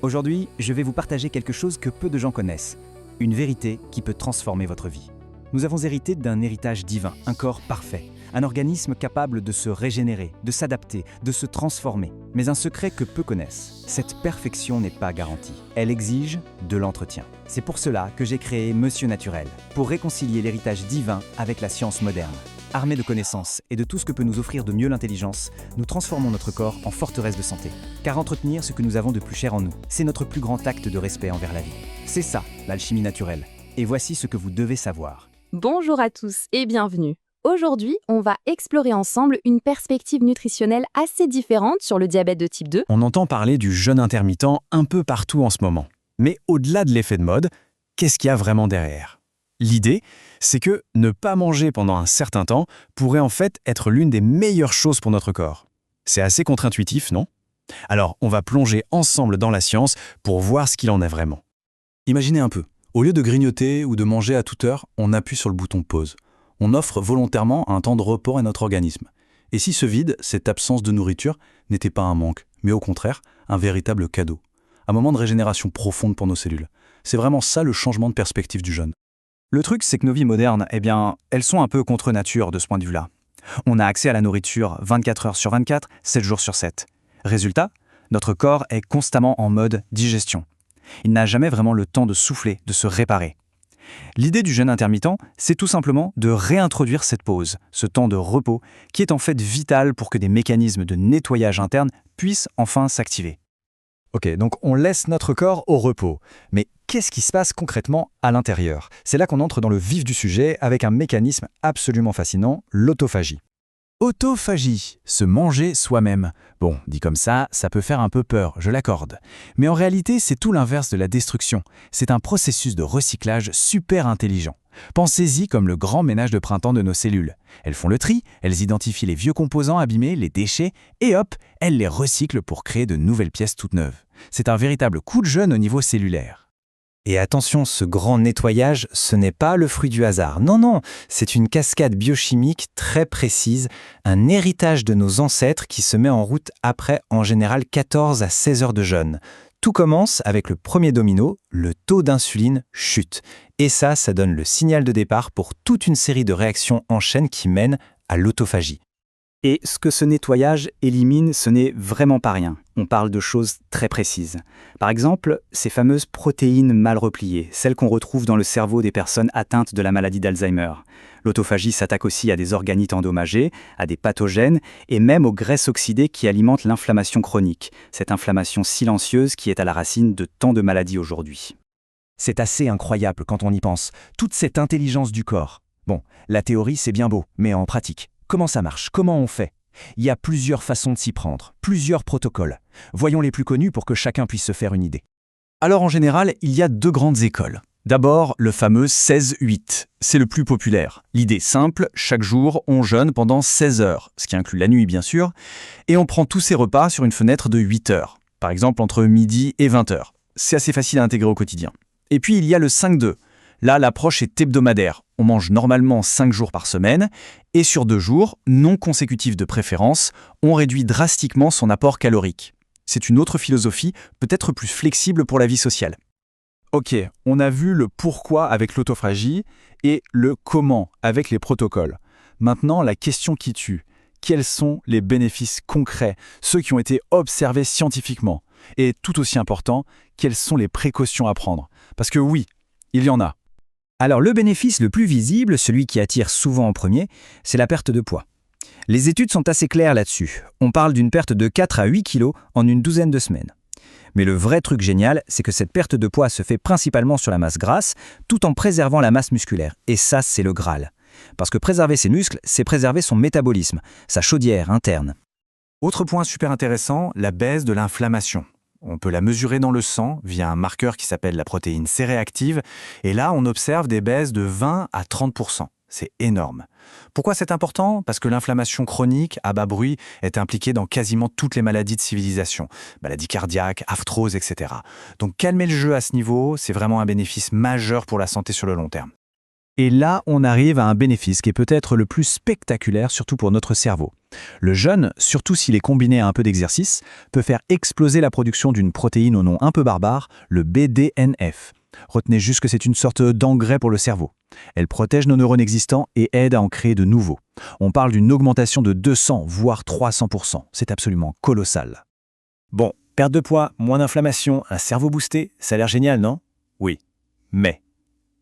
Aujourd'hui, je vais vous partager quelque chose que peu de gens connaissent, une vérité qui peut transformer votre vie. Nous avons hérité d'un héritage divin, un corps parfait, un organisme capable de se régénérer, de s'adapter, de se transformer. Mais un secret que peu connaissent, cette perfection n'est pas garantie. Elle exige de l'entretien. C'est pour cela que j'ai créé Monsieur Naturel, pour réconcilier l'héritage divin avec la science moderne. Armés de connaissances et de tout ce que peut nous offrir de mieux l'intelligence, nous transformons notre corps en forteresse de santé. Car entretenir ce que nous avons de plus cher en nous, c'est notre plus grand acte de respect envers la vie. C'est ça, l'alchimie naturelle. Et voici ce que vous devez savoir. Bonjour à tous et bienvenue. Aujourd'hui, on va explorer ensemble une perspective nutritionnelle assez différente sur le diabète de type 2. On entend parler du jeûne intermittent un peu partout en ce moment. Mais au-delà de l'effet de mode, qu'est-ce qu'il y a vraiment derrière ? L'idée, c'est que ne pas manger pendant un certain temps pourrait en fait être l'une des meilleures choses pour notre corps. C'est assez contre-intuitif, non ? Alors, on va plonger ensemble dans la science pour voir ce qu'il en est vraiment. Imaginez un peu, au lieu de grignoter ou de manger à toute heure, on appuie sur le bouton pause. On offre volontairement un temps de repos à notre organisme. Et si ce vide, cette absence de nourriture, n'était pas un manque, mais au contraire, un véritable cadeau. Un moment de régénération profonde pour nos cellules. C'est vraiment ça le changement de perspective du jeûne. Le truc, c'est que nos vies modernes, elles sont un peu contre nature de ce point de vue-là. On a accès à la nourriture 24 heures sur 24, 7 jours sur 7. Résultat, notre corps est constamment en mode digestion. Il n'a jamais vraiment le temps de souffler, de se réparer. L'idée du jeûne intermittent, c'est tout simplement de réintroduire cette pause, ce temps de repos, qui est en fait vital pour que des mécanismes de nettoyage interne puissent enfin s'activer. Ok, donc on laisse notre corps au repos. Mais qu'est-ce qui se passe concrètement à l'intérieur ? C'est là qu'on entre dans le vif du sujet avec un mécanisme absolument fascinant, l'autophagie. Autophagie, se manger soi-même. Bon, dit comme ça peut faire un peu peur, je l'accorde. Mais en réalité, c'est tout l'inverse de la destruction. C'est un processus de recyclage super intelligent. Pensez-y comme le grand ménage de printemps de nos cellules. Elles font le tri, elles identifient les vieux composants abîmés, les déchets, et hop, elles les recyclent pour créer de nouvelles pièces toutes neuves. C'est un véritable coup de jeûne au niveau cellulaire. Et attention, ce grand nettoyage, ce n'est pas le fruit du hasard. Non, c'est une cascade biochimique très précise, un héritage de nos ancêtres qui se met en route après en général 14 à 16 heures de jeûne. Tout commence avec le premier domino, le taux d'insuline chute. Et ça donne le signal de départ pour toute une série de réactions en chaîne qui mènent à l'autophagie. Et ce que ce nettoyage élimine, ce n'est vraiment pas rien. On parle de choses très précises. Par exemple, ces fameuses protéines mal repliées, celles qu'on retrouve dans le cerveau des personnes atteintes de la maladie d'Alzheimer. L'autophagie s'attaque aussi à des organites endommagés, à des pathogènes et même aux graisses oxydées qui alimentent l'inflammation chronique, cette inflammation silencieuse qui est à la racine de tant de maladies aujourd'hui. C'est assez incroyable quand on y pense, toute cette intelligence du corps. Bon, la théorie c'est bien beau, mais en pratique, comment ça marche ? Comment on fait ? Il y a plusieurs façons de s'y prendre, plusieurs protocoles. Voyons les plus connus pour que chacun puisse se faire une idée. Alors en général, il y a deux grandes écoles. D'abord, le fameux 16-8. C'est le plus populaire. L'idée simple, chaque jour, on jeûne pendant 16 heures, ce qui inclut la nuit bien sûr, et on prend tous ses repas sur une fenêtre de 8 heures, par exemple entre midi et 20 heures. C'est assez facile à intégrer au quotidien. Et puis il y a le 5-2. Là, l'approche est hebdomadaire. On mange normalement 5 jours par semaine, et sur 2 jours, non consécutifs de préférence, on réduit drastiquement son apport calorique. C'est une autre philosophie, peut-être plus flexible pour la vie sociale. Ok, on a vu le pourquoi avec l'autophagie et le comment avec les protocoles. Maintenant, la question qui tue. Quels sont les bénéfices concrets, ceux qui ont été observés scientifiquement ? Et tout aussi important, quelles sont les précautions à prendre ? Parce que oui, il y en a. Alors le bénéfice le plus visible, celui qui attire souvent en premier, c'est la perte de poids. Les études sont assez claires là-dessus. On parle d'une perte de 4 à 8 kilos en une douzaine de semaines. Mais le vrai truc génial, c'est que cette perte de poids se fait principalement sur la masse grasse, tout en préservant la masse musculaire. Et ça, c'est le Graal. Parce que préserver ses muscles, c'est préserver son métabolisme, sa chaudière interne. Autre point super intéressant, la baisse de l'inflammation. On peut la mesurer dans le sang via un marqueur qui s'appelle la protéine C-réactive, et là on observe des baisses de 20 à 30%. C'est énorme. Pourquoi c'est important ? Parce que l'inflammation chronique, à bas bruit, est impliquée dans quasiment toutes les maladies de civilisation. Maladies cardiaques, arthrose, etc. Donc calmer le jeu à ce niveau, c'est vraiment un bénéfice majeur pour la santé sur le long terme. Et là, on arrive à un bénéfice qui est peut-être le plus spectaculaire, surtout pour notre cerveau. Le jeûne, surtout s'il est combiné à un peu d'exercice, peut faire exploser la production d'une protéine au nom un peu barbare, le BDNF. Retenez juste que c'est une sorte d'engrais pour le cerveau. Elle protège nos neurones existants et aide à en créer de nouveaux. On parle d'une augmentation de 200 voire 300%. C'est absolument colossal. Bon, perte de poids, moins d'inflammation, un cerveau boosté, ça a l'air génial, non? Oui. Mais,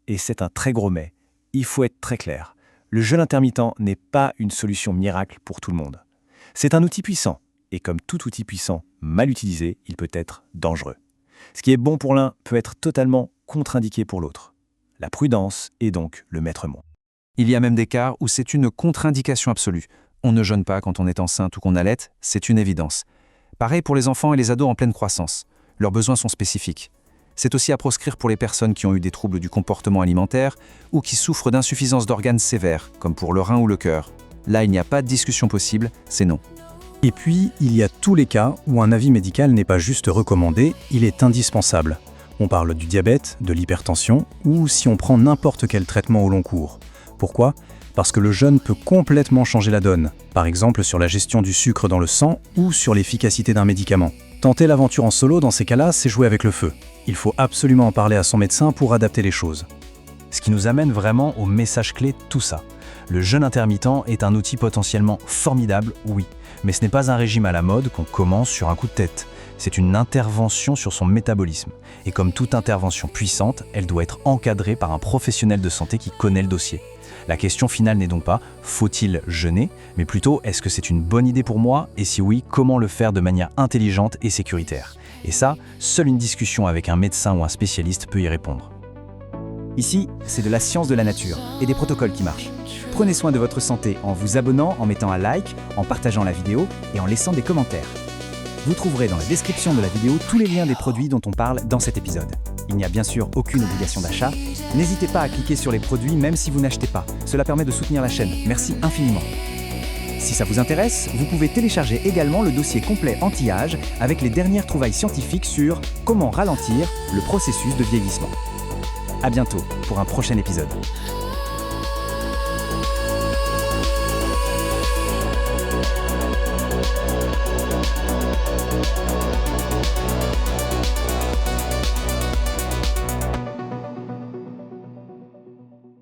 et c'est un très gros mais, il faut être très clair. Le jeûne intermittent n'est pas une solution miracle pour tout le monde. C'est un outil puissant, et comme tout outil puissant, mal utilisé, il peut être dangereux. Ce qui est bon pour l'un peut être totalement contre-indiqué pour l'autre. La prudence est donc le maître mot. Il y a même des cas où c'est une contre-indication absolue. On ne jeûne pas quand on est enceinte ou qu'on allaite, c'est une évidence. Pareil pour les enfants et les ados en pleine croissance. Leurs besoins sont spécifiques. C'est aussi à proscrire pour les personnes qui ont eu des troubles du comportement alimentaire ou qui souffrent d'insuffisance d'organes sévères, comme pour le rein ou le cœur. Là, il n'y a pas de discussion possible, c'est non. Et puis, il y a tous les cas où un avis médical n'est pas juste recommandé, il est indispensable. On parle du diabète, de l'hypertension, ou si on prend n'importe quel traitement au long cours. Pourquoi ? Parce que le jeûne peut complètement changer la donne, par exemple sur la gestion du sucre dans le sang ou sur l'efficacité d'un médicament. Tenter l'aventure en solo dans ces cas-là, c'est jouer avec le feu. Il faut absolument en parler à son médecin pour adapter les choses. Ce qui nous amène vraiment au message clé de tout ça. Le jeûne intermittent est un outil potentiellement formidable, oui, mais ce n'est pas un régime à la mode qu'on commence sur un coup de tête. C'est une intervention sur son métabolisme. Et comme toute intervention puissante, elle doit être encadrée par un professionnel de santé qui connaît le dossier. La question finale n'est donc pas « faut-il jeûner ?», mais plutôt « est-ce que c'est une bonne idée pour moi ? Et si oui, comment le faire de manière intelligente et sécuritaire ?» Et ça, seule une discussion avec un médecin ou un spécialiste peut y répondre. Ici, c'est de la science de la nature et des protocoles qui marchent. Prenez soin de votre santé en vous abonnant, en mettant un like, en partageant la vidéo et en laissant des commentaires. Vous trouverez dans la description de la vidéo tous les liens des produits dont on parle dans cet épisode. Il n'y a bien sûr aucune obligation d'achat. N'hésitez pas à cliquer sur les produits même si vous n'achetez pas. Cela permet de soutenir la chaîne. Merci infiniment. Si ça vous intéresse, vous pouvez télécharger également le dossier complet anti-âge avec les dernières trouvailles scientifiques sur comment ralentir le processus de vieillissement. À bientôt pour un prochain épisode.